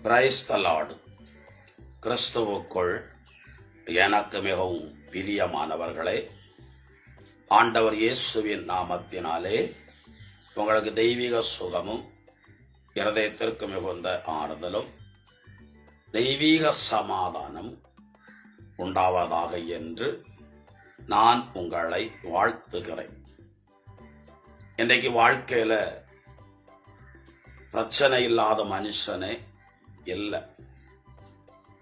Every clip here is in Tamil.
Praise the Lord. கிறிஸ்துவுக்குள் எனக்கு மிகவும் பிரியமானவர்களே, ஆண்டவர் இயேசுவின் நாமத்தினாலே உங்களுக்கு தெய்வீக சுகமும் இருதயத்திற்கு மிகுந்த ஆறுதலும் தெய்வீக சமாதானம் உண்டாவதாக என்று நான் உங்களை வாழ்த்துகிறேன். இன்றைக்கு வாழ்க்கையில பிரச்சனை இல்லாத மனுஷனே இல்லை.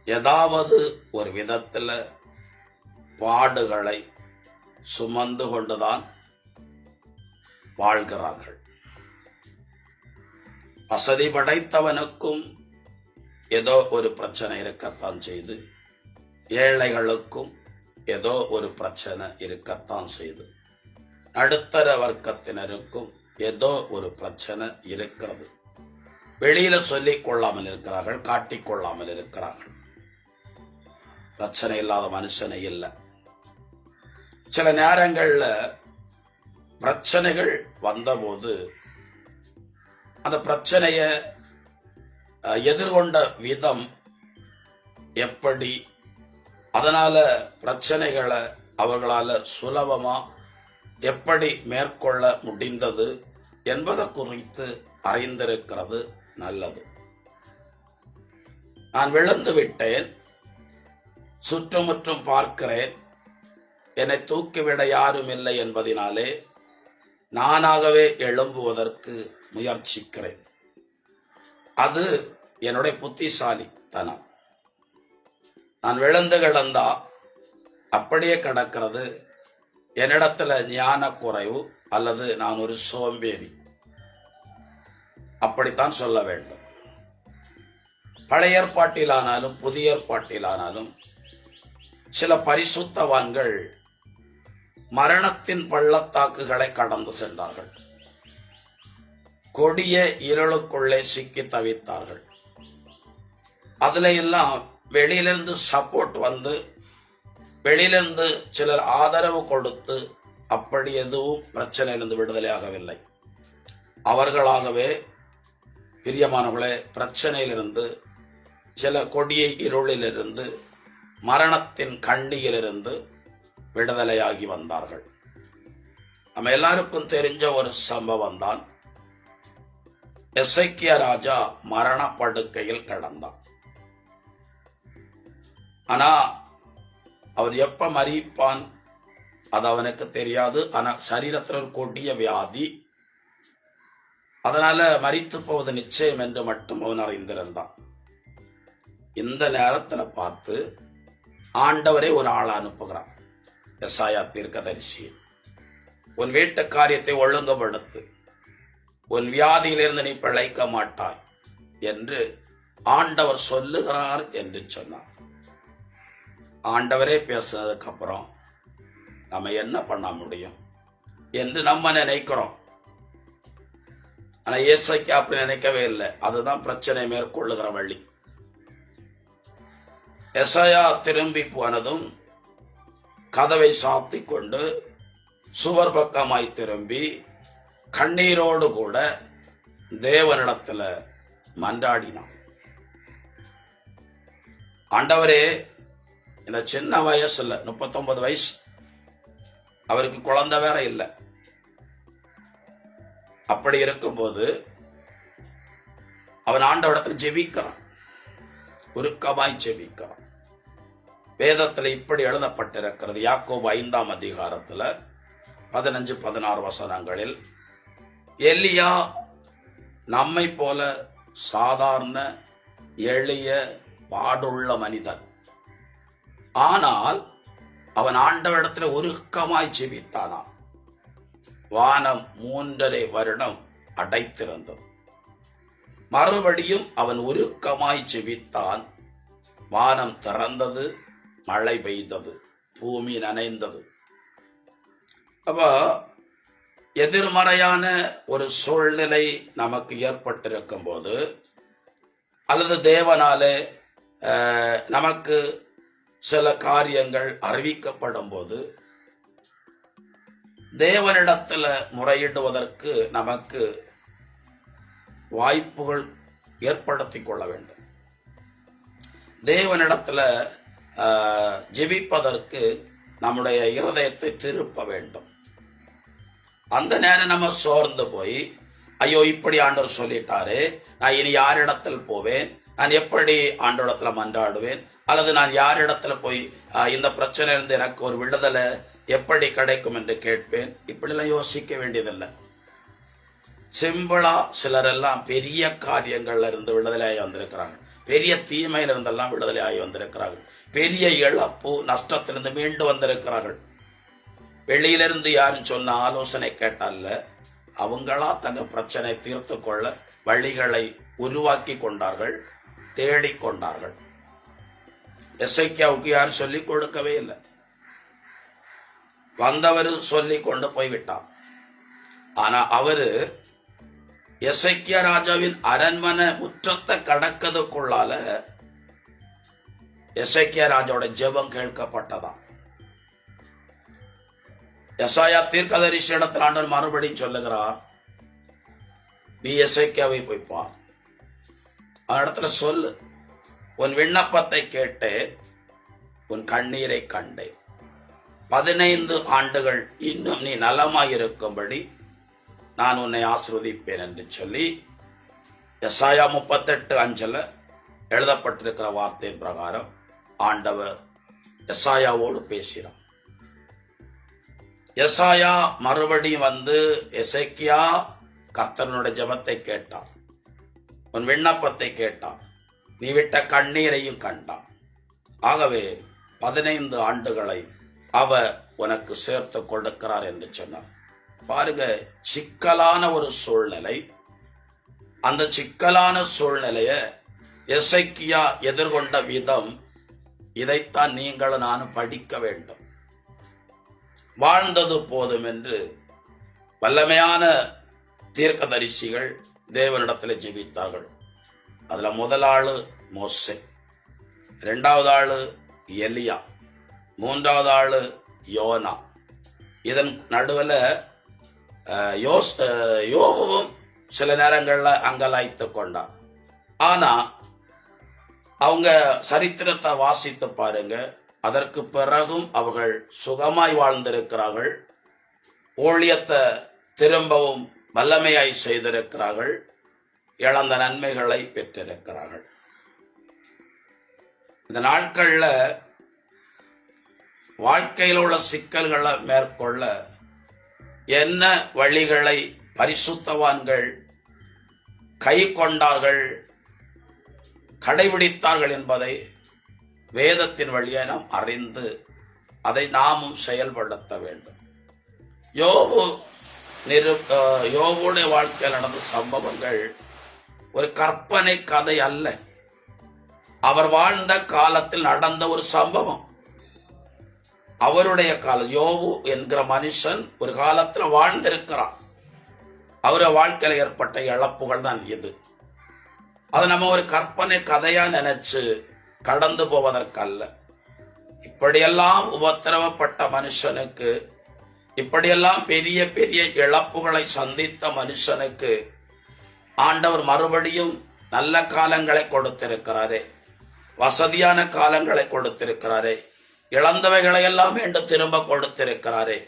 ஏதாவது ஒரு விதத்தில் பாடுகளை சுமந்து கொண்டுதான் வாழ்கிறார்கள். வசதி படைத்தவனுக்கும் ஏதோ ஒரு பிரச்சனை இருக்கத்தான் செய்து, ஏழைகளுக்கும் ஏதோ ஒரு பிரச்சனை இருக்கத்தான் செய்து, நடுத்தர வர்க்கத்தினருக்கும் ஏதோ ஒரு பிரச்சனை இருக்கிறது. வெளியில சொல்லிக் கொள்ளாமல் இருக்கிறார்கள், காட்டிக்கொள்ளாமல் இருக்கிறார்கள். பிரச்சனை இல்லாத மனுஷனே இல்லை. சில நேரங்கள்ல பிரச்சனைகள் வந்தபோது அந்த பிரச்சனைய எதிர்கொண்ட விதம் எப்படி, அதனால பிரச்சனைகளை அவர்களால சுலபமா எப்படி மேற்கொள்ள முடிந்தது என்பதை குறித்து அறிந்திருக்கிறது நல்லது. நான் விழுந்து விட்டேன், சுற்றுமுற்றும் பார்க்கிறேன், என்னை தூக்கிவிட யாரும் இல்லை என்பதினாலே நானாகவே எழும்புவதற்கு முயற்சிக்கிறேன். அது என்னுடைய புத்திசாலித்தனம். நான் விழுந்து கிடந்தா அப்படியே கிடக்கிறது என்னிடத்துல ஞான குறைவு அல்லது நான் ஒரு சோம்பேறி, அப்படித்தான் சொல்ல வேண்டும். பழைய ஏற்பாட்டிலானாலும் புதிய ஏற்பாட்டிலானாலும் சில பரிசுத்தவான்கள் மரணத்தின் பள்ளத்தாக்குகளை கடந்து சென்றார்கள். கொடிய இருளுக்குள்ளே சிக்கி தவித்தார்கள். அதுல எல்லாம் வெளியிலிருந்து சப்போர்ட் வந்து, வெளியிலிருந்து சிலர் ஆதரவு கொடுத்து அப்படி எதுவும் பிரச்சனையிலிருந்து விடுதலை ஆகவில்லை. அவர்களாகவே பிரியமானவர்களே பிரச்சனையிலிருந்து, சில கொடிய இருளிலிருந்து, மரணத்தின் கண்ணியிலிருந்து விடுதலையாகி வந்தார்கள். நம்ம எல்லாருக்கும் தெரிஞ்ச ஒரு சம்பவம் தான், எசேக்கியா ராஜா மரணப்படுக்கையில் கிடந்தான். ஆனா அவன் எப்ப மரிப்பான் அது அவனுக்கு தெரியாது. ஆனா சரீரத்தில் ஒரு கொடிய வியாதி, அதனால மரித்து போவது நிச்சயம் என்று மட்டும் அவன் அறிந்திருந்தான். இந்த நேரத்துல பார்த்து ஆண்டவரே ஒரு ஆளை அனுப்புகிறான், எசாயா தீர்க்கதரிசி. உன் வீட்டு காரியத்தை ஒழுங்குபடுத்து, உன் வியாதியிலிருந்து நீ பிழைக்க மாட்டாய் என்று ஆண்டவர் சொல்லுகிறார் என்று சொன்னார். ஆண்டவரே பேசுனதுக்கு அப்புறம் நம்ம என்ன பண்ண முடியும் என்று நம்ம நினைக்கிறோம். ஆனா ஏசைக்கு அப்படி நினைக்கவே இல்லை. அதுதான் பிரச்சனை மேற்கொள்ளுகிற வழி. எசாயா திரும்பி போனதும் கதவை சாத்தி கொண்டு சுவர் பக்கமாய் திரும்பி கண்ணீரோடு கூட தேவனிடத்துல மன்றாடினான். ஆண்டவரே, இந்த சின்ன வயசுல 39 வயசு, அவருக்கு குழந்தை வேற இல்லை. அப்படி இருக்கும்போது அவன் ஆண்டவரிடத்தில் ஜெபிக்கிறான், உருக்கமாய் ஜெபிக்கிறான். வேதத்தில் இப்படி எழுதப்பட்டிருக்கிறது, யாக்கோபு 5ஆம் அதிகாரத்துல 15-16 வசனங்களில், எலியா நம்மை போல சாதாரண எளிய பாடுள்ள மனிதன், ஆனால் அவன் ஆண்டவரிடத்தில் உருக்கமாய் ஜெபித்தானாம். வானம் 3.5 வருடம் அடைத்திருந்தது. மறுபடியும் அவன் உருக்கமாய் ஜெபித்தான். வானம் திறந்தது, மழை பெய்தது, பூமி நனைந்தது. அப்ப எதிர்மறையான ஒரு சூழ்நிலை நமக்கு ஏற்பட்டிருக்கும் போது, அல்லது தேவனாலே நமக்கு சில காரியங்கள் அறிவிக்கப்படும் போது தேவனிடத்துல முறையிடுவதற்கு நமக்கு வாய்ப்புகள் ஏற்படுத்திக் கொள்ள வேண்டும். தேவனிடத்துல ஜெபிப்பதற்கு நம்முடைய இருதயத்தை திருப்ப வேண்டும். அந்த நேரம் நம்ம சோர்ந்து போய், ஐயோ இப்படி ஆண்டவர் சொல்லிட்டாரு, நான் இனி யாரிடத்தில் போவேன், நான் எப்படி ஆண்டவரிடத்துல மன்றாடுவேன், அல்லது நான் யாரிடத்துல போய் இந்த பிரச்சனையிலிருந்து எனக்கு ஒரு விடுதலை எப்படி கிடைக்கும் என்று கேட்பேன். இப்படிலாம் யோசிக்க வேண்டியதில்லை. சிம்பிளா சிலரெல்லாம் பெரிய காரியங்கள்ல இருந்து விடுதலையாகி வந்திருக்கிறாங்க, பெரிய தீமையில இருந்தெல்லாம் விடுதலையாகி வந்திருக்கிறார்கள், பெரிய இழப்பு நஷ்டத்திலிருந்து மீண்டு வந்திருக்கிறார்கள். வெளியிலிருந்து யாரும் சொன்ன ஆலோசனை கேட்டால, அவங்களா தங்க பிரச்சனை தீர்த்து கொள்ள வழிகளை உருவாக்கி கொண்டார்கள், தேடிக்கொண்டார்கள். எசேக்கியாவுக்கு யாரும் சொல்லிக் கொடுக்கவே இல்லை. வந்தவர் சொல்லி கொண்டு போய்விட்டார். ஆனா அவரு எசேக்கியா ராஜாவின் அரண்மனை முற்றத்தை கடக்கிறதுக்குள்ளால எசேக்கியா ராஜாவோட ஜெபம் கேட்கப்பட்டதாம். எசாயா தீர்க்கதரிசி இடத்தில் ஆண்டவர் மறுபடியும் சொல்லுகிறார், நீ எசேக்கியாவை போய் பார், இடத்துல சொல்லு, உன் விண்ணப்பத்தை கேட்டேன், உன் கண்ணீரை கண்டேன், 15 ஆண்டுகள் இன்னும் நீ நலமாயிருக்கும்படி நான் உன்னை ஆசீர்வதிப்பேன் என்று சொல்லி எசாயா 38:5 எழுதப்பட்டிருக்கிற வார்த்தையின் பிரகாரம் ஆண்டவர் எசாயாவோடு பேசினார். எசாயா மறுபடியும் வந்து, எசேக்கியா, கர்த்தருடைய ஜெபத்தை கேட்டார், உன் விண்ணப்பத்தை கேட்டார், நீ விட்ட கண்ணீரையும் கண்டான். ஆகவே 15 ஆண்டுகளை அவர் உனக்கு சேர்த்து கொடுக்கிறார் என்று சொன்னார். பாருங்க, சிக்கலான ஒரு சூழ்நிலை. அந்த சிக்கலான சூழ்நிலைய எசேக்கியா எதிர்கொண்ட விதம், இதைத்தான் நீங்களும் நானும் படிக்க வேண்டும். வாழ்ந்தது போதும் என்று வல்லமையான தீர்க்கதரிசிகள் தேவனிடத்தில் ஜெபித்தார்கள். அதுல முதல் ஆளு மோசே, 2வது ஆளு எலியா, 3வது ஆளு யோனா. இதன் நடுவில் யோபுவும் சில நேரங்கள்ல அங்கலாய்த்து கொண்டார். ஆனா அவங்க சரித்திரத்தை வாசித்து பாருங்க, அதற்கு பிறகும் அவர்கள் சுகமாய் வாழ்ந்திருக்கிறார்கள், ஊழியத்தை திரும்பவும் வல்லமையாய் செய்திருக்கிறார்கள், இழந்த நன்மைகளை பெற்றிருக்கிறார்கள். இந்த நாட்கள்ல வாழ்க்கையில் உள்ள சிக்கல்களை மேற்கொள்ள என்ன வழிகளை பரிசுத்தவான்கள் கை கொண்டார்கள், கடைபிடித்தார்கள் என்பதை வேதத்தின் வழியை நாம் அறிந்து அதை நாமும் செயல்படுத்த வேண்டும். யோபுடைய வாழ்க்கையில் நடந்த சம்பவங்கள் ஒரு கற்பனை கதை அல்ல, அவர் வாழ்ந்த காலத்தில் நடந்த ஒரு சம்பவம். அவருடைய காலம், யோபு என்கிற மனுஷன் ஒரு காலத்தில் வாழ்ந்திருக்கிறான். அவருடைய வாழ்க்கையில் ஏற்பட்ட இழப்புகள் தான் இது. அதை நம்ம ஒரு கற்பனை கதையா நினைச்சு கடந்து போவதற்கல்ல. இப்படியெல்லாம் உபத்திரவப்பட்ட மனுஷனுக்கு, இப்படியெல்லாம் பெரிய பெரிய இழப்புகளை சந்தித்த மனுஷனுக்கு ஆண்டவர் மறுபடியும் நல்ல காலங்களை கொடுத்திருக்கிறாரே, வசதியான காலங்களை கொடுத்திருக்கிறாரே, இழந்தவைகளை எல்லாம் என்று திரும்ப கொடுத்திருக்கிறாரே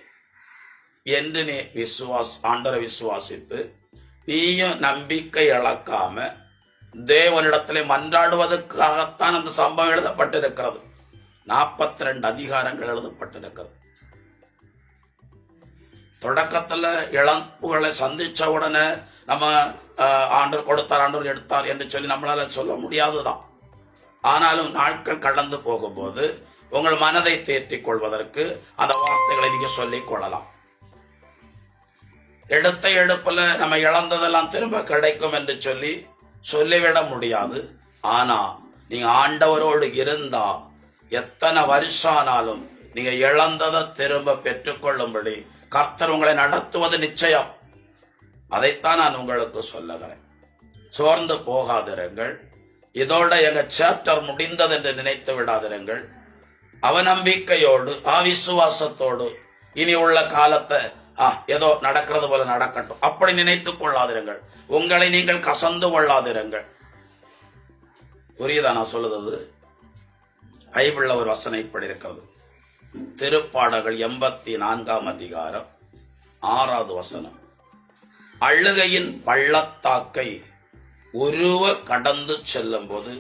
என்று நீ ஆண்டவரை விசுவாசித்து நீயும் நம்பிக்கை இழக்காம தேவனிடத்திலே மன்றாடுவதற்காகத்தான் அந்த சம்பவம் எழுதப்பட்டிருக்கிறது. 42 அதிகாரங்கள் எழுதப்பட்டிருக்கிறது. தொடக்கத்துல இழப்புகளை சந்திச்ச உடனே நம்ம ஆண்டவர் கொடுத்தார், ஆண்டவர் எடுத்தார் என்று சொல்லி நம்மளால சொல்ல முடியாதுதான். ஆனாலும் நாட்கள் கடந்து போகும்போது உங்கள் மனதை தேற்றிக் கொள்வதற்கு அந்த வார்த்தைகளை நீங்க சொல்லிக் கொள்ளலாம். எடுத்த எடுப்புல நம்ம இழந்ததெல்லாம் திரும்ப கிடைக்கும் என்று சொல்லிவிட முடியாது. ஆனா நீங்க ஆண்டவரோடு இருந்தா எத்தனை வருஷம் ஆனாலும் நீங்க இழந்ததை திரும்ப பெற்றுக்கொள்ளும்படி கர்த்தர் உங்களை நடத்துவது நிச்சயம். அதைத்தான் நான் உங்களுக்கு சொல்லுகிறேன். சோர்ந்து போகாதிருங்கள். இதோட எங்க சாப்டர் முடிந்தது என்று நினைத்து விடாதிருங்கள். அவநம்பிக்கையோடு அவிசுவாசத்தோடு இனி உள்ள காலத்தை ஏதோ நடக்கிறது போல நடக்கட்டும் அப்படி நினைத்துக் கொள்ளாதிருங்கள். உங்களை நீங்கள் கசந்து கொள்ளாதிருங்கள். புரியுதா நான் சொல்லுது? பைபிள்ல ஒரு வசனம் இப்படி இருக்கிறது. திருப்பாடல்கள் 84 அதிகாரம் 6வது வசனம். அழுகையின் பள்ளத்தாக்கை உருவ கடந்து செல்லும் போது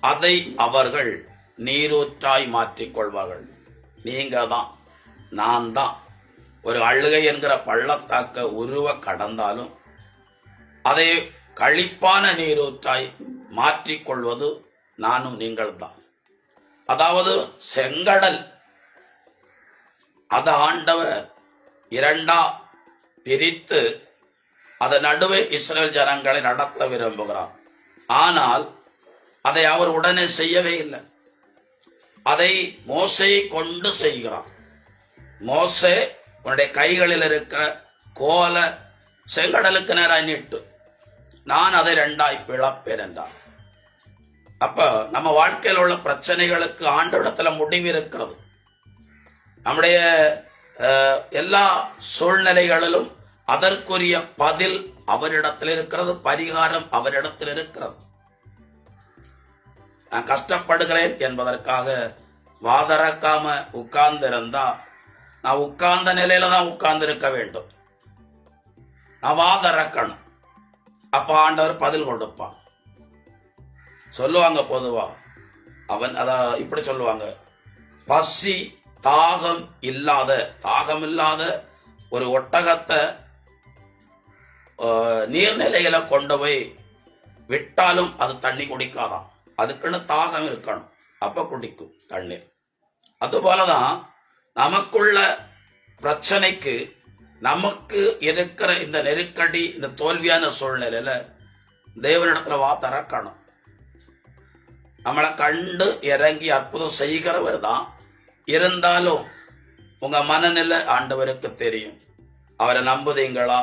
அதை அவர்கள் நீரூற்றாய் மாற்றிக்கொள்வார்கள். நீங்க தான், நான் தான் ஒரு அழுகை என்கிற பள்ளத்தாக்க உருவ கடந்தாலும் அதை களிப்பான நீரூற்றாய் மாற்றிக்கொள்வது நானும் நீங்கள் தான். அதாவது செங்கடல் அதை ஆண்டவர் இரண்டா பிரித்து அதன் நடுவே இஸ்ரவேல் ஜனங்களை நடத்த விரும்புகிறார். ஆனால் அதை அவர் உடனே செய்யவே இல்லை. அதை மோசையை கொண்டு செய்கிறார். மோசே உன்னுடைய கைகளில் இருக்கிற கோல செங்கடலுக்கு நேராய் நீட்டு, நான் அதை ரெண்டாய் பிளப்பேன் என்றார். அப்ப நம்ம வாழ்க்கையில் உள்ள பிரச்சனைகளுக்கு ஆண்டவரிடத்துல முடிவு இருக்கிறது. நம்முடைய எல்லா சூழ்நிலைகளிலும் அதற்குரிய பதில் அவரிடத்தில் இருக்கிறது, பரிகாரம் அவரிடத்தில் இருக்கிறது. நான் கஷ்டப்படுகிறேன் என்பதற்காக வாதறக்காம உட்கார்ந்து இருந்தா நான் உட்கார்ந்த நிலையில தான் உட்கார்ந்து இருக்க வேண்டும். நான் வாதறக்கணும். அப்ப ஆண்டவர் பதில் கொடுப்பான். சொல்லுவாங்க பொதுவா, அவன் இப்படி சொல்லுவாங்க, பசி தாகம் இல்லாத ஒரு ஒட்டகத்தை நீர்நிலைகளை கொண்டு போய் விட்டாலும் அது தண்ணி குடிக்காதான். அதுக்குன்னு தாகம் இருக்கணும், அப்ப குடிக்கும் தண்ணீர். அதுபோலதான் நமக்குள்ள பிரச்சனைக்கு, நமக்கு இருக்கிற இந்த நெருக்கடி, இந்த தோல்வியான சூழ்நிலையில தேவனிடத்துல திறக்கணும். நம்மளை கண்டு இறங்கி அற்புதம் செய்கிறவர் தான். இருந்தாலும் உங்க மனநிலை ஆண்டவருக்கு தெரியும். அவரை நம்புதீங்களா?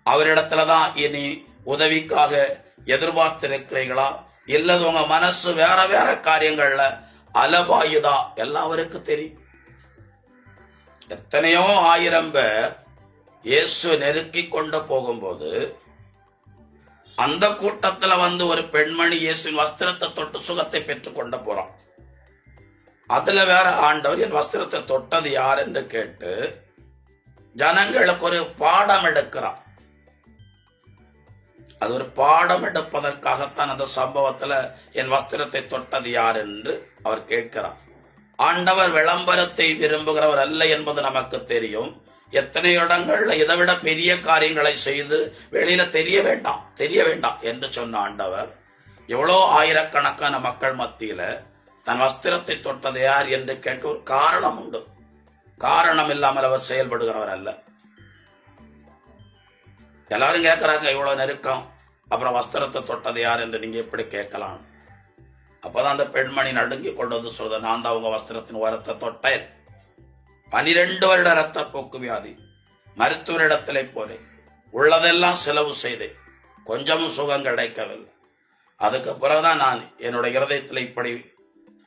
அவரிடத்துலதான் இனி உதவிக்காக எதிர்பார்த்திருக்கிறீங்களா? இல்லது உங்க மனசு வேற வேற காரியங்கள்ல அலபாயுதா? எல்லாம் அவருக்கு தெரியும். எத்தனையோ ஆயிரம் பேர் இயேசு நெருக்கி கொண்டு போகும்போது அந்த கூட்டத்துல ஒரு பெண்மணி இயேசுவின் வஸ்திரத்தை தொட்டு சுகத்தை பெற்றுக் கொண்டு போறான். அதுல வேற ஆண்டவர் என் வஸ்திரத்தை தொட்டது யார் என்று கேட்டு ஜனங்களுக்கு ஒரு பாடம் எடுக்கிறான். அது ஒரு பாடம் எடுப்பதற்காகத்தான் அந்த சம்பவத்துல என் வஸ்திரத்தை தொட்டது யார் என்று அவர் கேட்கிறார். ஆண்டவர் விளம்பரத்தை விரும்புகிறவர் அல்ல என்பது நமக்கு தெரியும். எத்தனை இடங்கள்ல இதை விட பெரிய காரியங்களை செய்து வெளியில தெரிய வேண்டாம் என்று சொன்ன ஆண்டவர் எவ்வளோ ஆயிரக்கணக்கான மக்கள் மத்தியில தன் வஸ்திரத்தை தொட்டது யார் என்று கேட்க ஒரு காரணம் உண்டு. காரணம் இல்லாமல் அவர் செயல்படுகிறவர் அல்ல. எல்லாரும் கேட்கிறாங்க, இவ்வளவு நெருக்கம், அப்புறம் வஸ்திரத்தை தொட்டது யார் என்று நீங்க எப்படி கேட்கலாம்? அப்பதான் அந்த பெண்மணி நடுங்கி கொண்டு வந்து சொல்ற, நான் தான் உங்க வஸ்திரத்தின் ஓரத்தை தொட்டேன். 12 வருட ரத்த போக்கு வியாதி, மருத்துவரிடத்திலே போனேன், உள்ளதெல்லாம் செலவு செய்தேன், கொஞ்சமும் சுகம் கிடைக்கவில்லை. அதுக்கு பிறகுதான் நான் என்னுடைய இருதயத்தில் இப்படி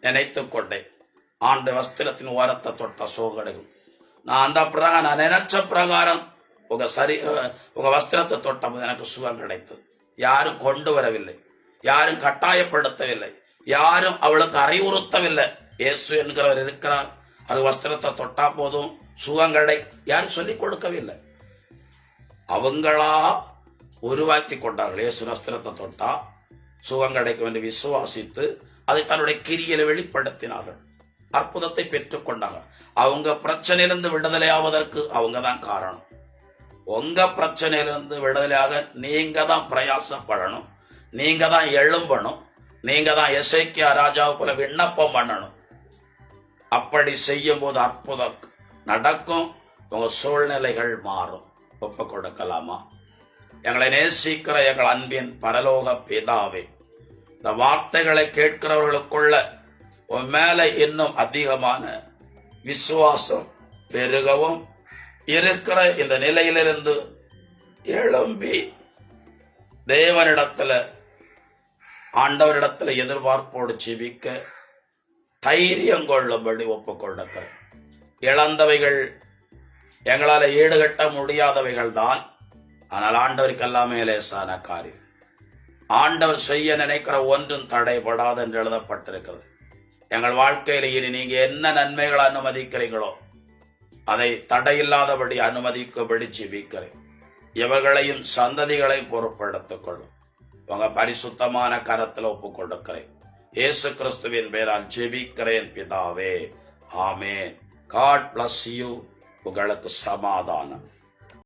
நினைத்துக் கொண்டேன், ஆண்டு வஸ்திரத்தின் ஓரத்தை தொட்ட சுகம் கிடைக்கும். நான் அந்த பிரகாரம், நான் நினைச்ச பிரகாரம் உங்க வஸ்திரத்தை தொட்ட எனக்கு சுகம் கிடைத்தது. யாரும் கொண்டு வரவில்லை, யாரும் கட்டாயப்படுத்தவில்லை, யாரும் அவளுக்கு அறிவுறுத்தவில்லை. இயேசு என்கிறவர் இருக்கிறார், அது வஸ்திரத்தை தொட்டா போதும் சுகம் கிடை, யாரும் சொல்லிக் கொடுக்கவில்லை. அவங்களா உருவாக்கி கொண்டார்கள். இயேசு வஸ்திரத்தை தொட்டா சுகம் கிடைக்கும் என்று விசுவாசித்து அதை தன்னுடைய கிரியில வெளிப்படுத்தினார்கள். அற்புதத்தை பெற்றுக் கொண்டாங்க. அவங்க பிரச்சனையிலிருந்து விடுதலை ஆவதற்கு அவங்க தான் காரணம். உங்க பிரச்சனையிலிருந்து விடுதலையாக நீங்க தான் பிரயாசப்படணும், நீங்க தான் எழும்பணும், நீங்க தான் எசேக்கியா ராஜாவை போல விண்ணப்பம் பண்ணணும். அப்படி செய்யும் போது அற்புதம் நடக்கும், உங்க சூழ்நிலைகள் மாறும். ஒப்பு கொடுக்கலாமா? எங்களை நேசிக்கிற எங்கள் அன்பின் பரலோக பிதாவே, இந்த வார்த்தைகளை கேட்கிறவர்களுக்குள்ள உன் மேல இன்னும் அதிகமான விசுவாசம் பெருகவும், இருக்கிற இந்த நிலையிலிருந்து எழும்பி தேவனிடத்துல, ஆண்டவரிடத்துல எதிர்பார்ப்போடு ஜெபிக்க தைரியம் கொள்ளும்படி ஒப்புக்கொடுக்க. இழந்தவைகள் எங்களால ஈடுகட்ட முடியாதவைகள் தான், ஆனால் ஆண்டவருக்கு எல்லாமே லேசான காரியம். ஆண்டவர் செய்ய நினைக்கிற ஒன்றும் தடைபடாது என்று எழுதப்பட்டிருக்கிறது. எங்கள் வாழ்க்கையில இனி நீங்க என்ன நன்மைகளை அனுமதிக்கிறீங்களோ அதை தடையில்லாதபடி அனுமதிக்கும்படி ஜெபிக்கிறேன். இவர்களையும் சந்ததிகளையும் பொறுப்படுத்திக் கொள்ளும் உங்க பரிசுத்தமான கரத்தில் ஒப்புக் கொடுக்கிறேன். இயேசு கிறிஸ்துவின் பெயரால் ஜெபிக்கிறேன் பிதாவே, ஆமென். God bless you. உங்களுக்கு சமாதானம்.